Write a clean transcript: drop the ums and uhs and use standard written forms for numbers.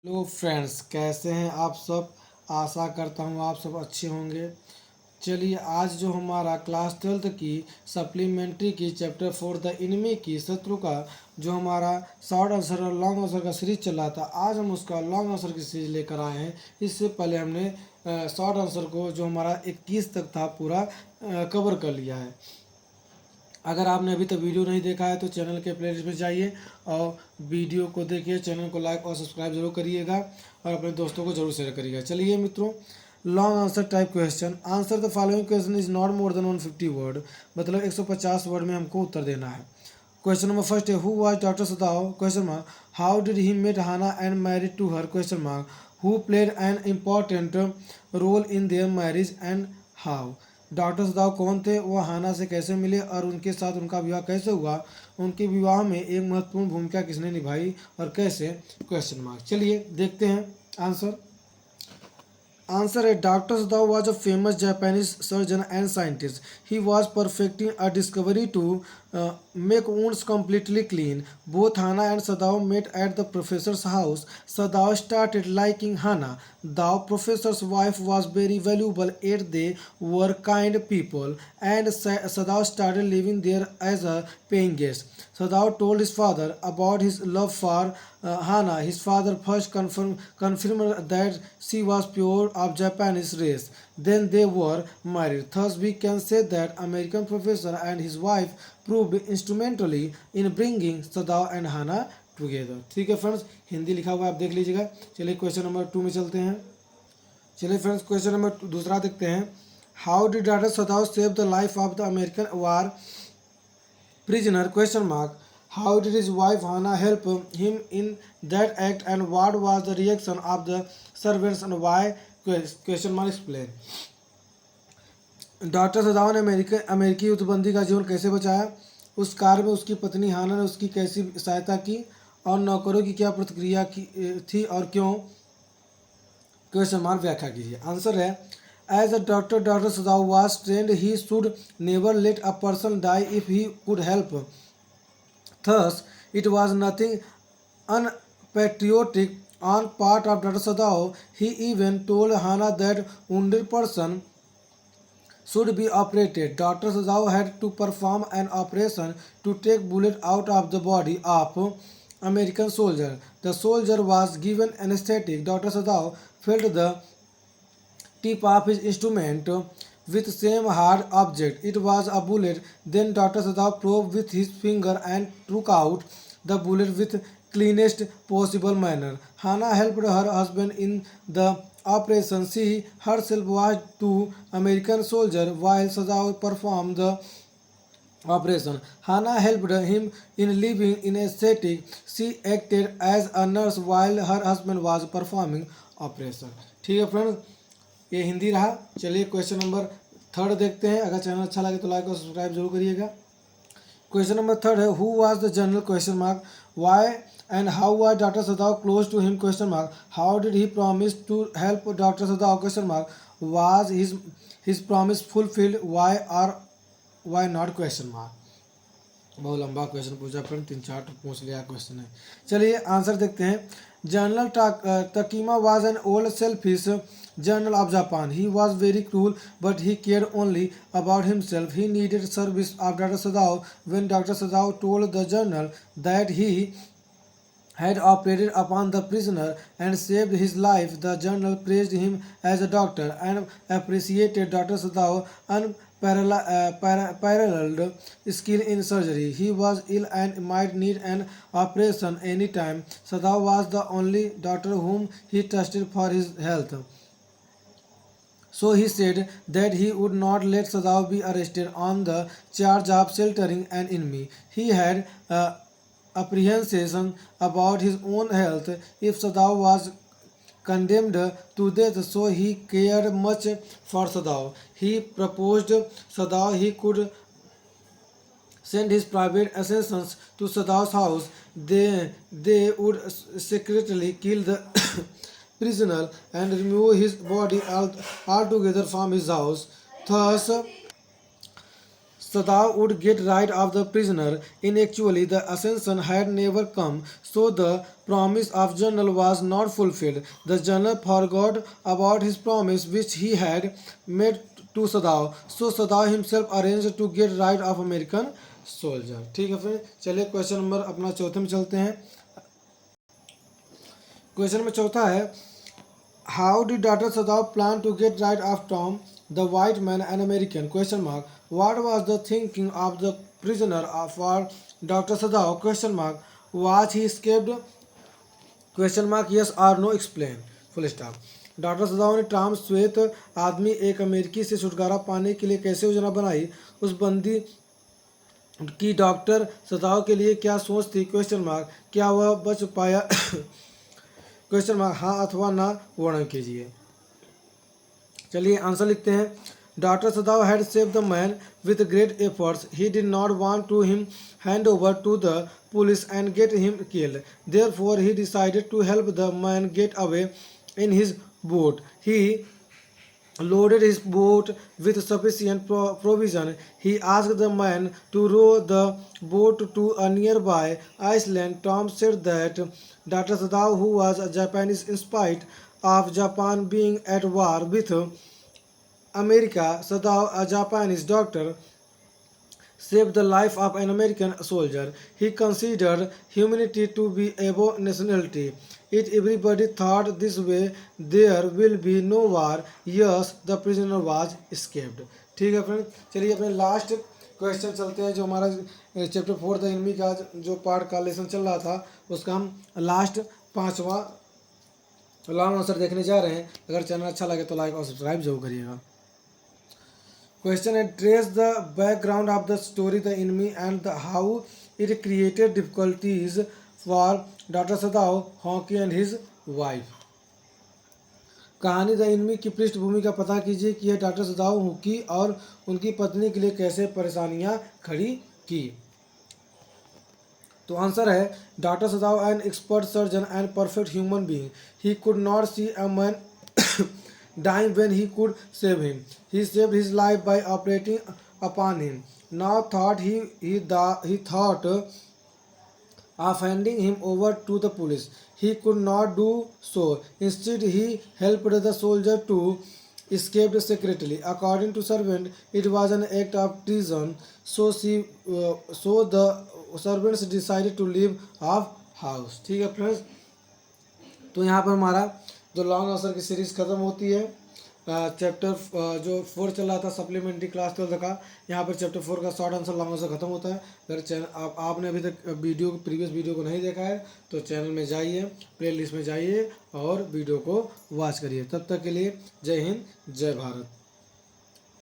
Hello friends, कैसे हैं आप सब। आशा करता हूँ आप सब अच्छे होंगे। चलिए, आज जो हमारा क्लास 12th की सप्लीमेंट्री की चैप्टर 4 द इनमी की शत्रु का जो हमारा शॉर्ट आंसर और लॉन्ग आंसर का सीरीज चल रहा था, आज हम उसका लॉन्ग आंसर की सीरीज लेकर आए हैं। इससे पहले हमने शॉर्ट आंसर को जो हमारा 21 तक था पूरा कवर कर लिया है। अगर आपने अभी तक वीडियो नहीं देखा है तो चैनल के प्लेलिस्ट में जाइए और वीडियो को देखिए। चैनल को लाइक और सब्सक्राइब जरूर करिएगा और अपने दोस्तों को जरूर शेयर करिएगा। चलिए मित्रों, long answer type question. Answer the following question is not more than 150 word, मतलब 150 वर्ड में हमको उत्तर देना है। क्वेश्चन नंबर फर्स्ट है, who was doctor Sadao, question mark, how did he meet Hana and married to her, question mark, who played an important role in their marriage and how. Doctor Sadao कौन थे, वह हाना से कैसे मिले और उनके साथ उनका विवाह कैसे हुआ, उनके विवाह में एक महत्वपूर्ण भूमिका किसने निभाई और कैसे, क्वेश्चन मार्क। चलिए देखते हैं आंसर। Answer है, Dr. Sadao was a famous Japanese surgeon and scientist. He was perfecting a discovery to make wounds completely clean. Both Hana and Sadao met at the professor's house. Sadao started liking Hana. The professor's wife was very valuable as they were kind people, and Sadao started living there as a paying guest. Sadao told his father about his love for Hana. His father first confirmed that she was pure of Japanese race. Then they were married. Thus, we can say that American professor and his wife proved instrumentally in bringing Sadao and Hana together. ठीक है friends, Hindi लिखा हुआ है, आप देख लीजिएगा। चलिए question number 2 में चलते हैं। चलिए फ्रेंड्स, क्वेश्चन नंबर दूसरा देखते हैं। How did doctor Sadao save the life of the American war prisoner, question mark, how did his wife Hannah help him in that act and what was the reaction of the servants and why, question mark, explain। Doctor सदाओ ने अमेरिकी युद्धबंदी का जीवन कैसे बचाया, उस कार्य में उसकी पत्नी हाना ने उसकी कैसी सहायता की और नौकरों की क्या प्रतिक्रिया की थी और क्यों, क्वेश्चन मार्क, व्याख्या कीजिए। आंसर है, as a doctor doctor Sadao was trained he should never let a person die if he could help. Thus, it was nothing unpatriotic on part of Dr. Sadao. He even told Hana that wounded person should be operated. Dr. Sadao had to perform an operation to take bullet out of the body of American soldier. The soldier was given anesthetic. Dr. Sadao felt the tip of his instrument with same hard object. It was a bullet. Then Dr. Sadao probed with his finger and took out the bullet with cleanest possible manner. Hannah helped her husband in the operation. She herself was two American soldiers while Sadao performed the operation. Hannah helped him in living in aesthetic. She acted as a nurse while her husband was performing operation. ठीक है friends, ये हिंदी रहा। चलिए question number 3 देखते हैं। अगर channel अच्छा लगे तो लाइक और सब्सक्राइब जरूर करिएगा। क्वेश्चन नंबर 3 है, who was the general, question mark, why and how was doctor Sadao close to him, question mark, how did he promise to help doctor Sadao, question mark, was his promise fulfilled, why और why not, question mark. बहुत लंबा question पूछा friend, 3-4 पूछ लिया question है। चलिए answer देखते हैं। General Takima was an old selfish general of Japan. He was very cruel, but he cared only about himself. He needed service of Dr. Sadao. When Dr. Sadao told the general that he had operated upon the prisoner and saved his life, the general praised him as a doctor and appreciated Dr. Sadao's unparalleled skill in surgery. He was ill and might need an operation any time. Sadao was the only doctor whom he trusted for his health. So he said that he would not let Sadao be arrested on the charge of sheltering an enemy. He had apprehensions about his own health if Sadao was condemned to death, so he cared much for Sadao. He proposed Sadao he could send his private assassins to Sadao's house. They would secretly kill the prisoner and remove his body altogether from his house. Thus, Sadao would get rid of the prisoner. Inactually, the ascension had never come, so the promise of General was not fulfilled. The General forgot about his promise which he had made to Sadao. So Sadao himself arranged to get rid of American soldier. ठीक है friend, चलिए question number अपना चौथे में चलते हैं। Question में चौथा है, how did doctor Sadao plan to get rid of Tom the white man an American question mark what was the thinking of the prisoner for doctor Sadao question mark was he escaped question mark yes और no explain full stop. Doctor Sadao ने Tom श्वेत आदमी एक अमेरिकी से छुटकारा पाने के लिए कैसे योजना बनाई, उस बंदी की डॉक्टर सदाव के लिए क्या सोच थी क्वेश्चन मार्क, क्या वह बच पाया क्वेश्चन मार्क हाँ अथवा ना वर्णन कीजिए। चलिए आंसर लिखते हैं। Doctor Sadao had save the man with great efforts, he did not want to him hand over to the police and get him killed, therefore he decided to help the man get away in his boat. He loaded his boat with sufficient provision. He asked the man to row the boat to a nearby island. Tom said that Dr. Sadao, who was a Japanese in spite of Japan being at war with America, Sadao, a Japanese doctor, saved the life of an American soldier. He considered humanity to be above nationality. If everybody thought this way, there will be no war. Yes, the prisoner was escaped. ठीक है friend, चलिए अपने last question चलते हैं। जो हमारा chapter 4 the enemy का जो पार्ट का लेसन चल रहा था, उसका हम लास्ट 5वां लॉन्ग आंसर देखने जा रहे हैं। अगर चैनल अच्छा लगे तो लाइक और सब्सक्राइब जरूर करिएगा। Question and trace the background of the story, the enemy, and how it created difficulties for Dr. Sadao, Honky and his wife. कहानी द एनिमी की पृष्ठभूमि का पता कीजिए कि यह डॉक्टर सदाओ हुकी और उनकी पत्नी के लिए कैसे परेशानियां खड़ी की। तो आंसर है doctor Sadao an expert surgeon and perfect human being, he could not see a man dying when he could save him. He saved his life by operating upon him. Now thought he thought of handing him over to the police. He could not do so. Instead, he helped the soldier to escape secretly. According to servant, it was an act of treason. So the servants decided to leave off house. ठीक है friends, तो यहाँ पर हमारा जो long answer की series ख़त्म होती है। चैप्टर जो 4 चल रहा था सप्लीमेंट्री क्लास 12 का, यहाँ पर चैप्टर 4 का शॉर्ट आंसर लॉन्ग आंसर ख़त्म होता है। अगर चैनल आपने अभी तक प्रीवियस वीडियो को नहीं देखा है तो चैनल में जाइए, प्ले लिस्ट में जाइए और वीडियो को वॉच करिए। तब तक के लिए जय हिंद, जय भारत।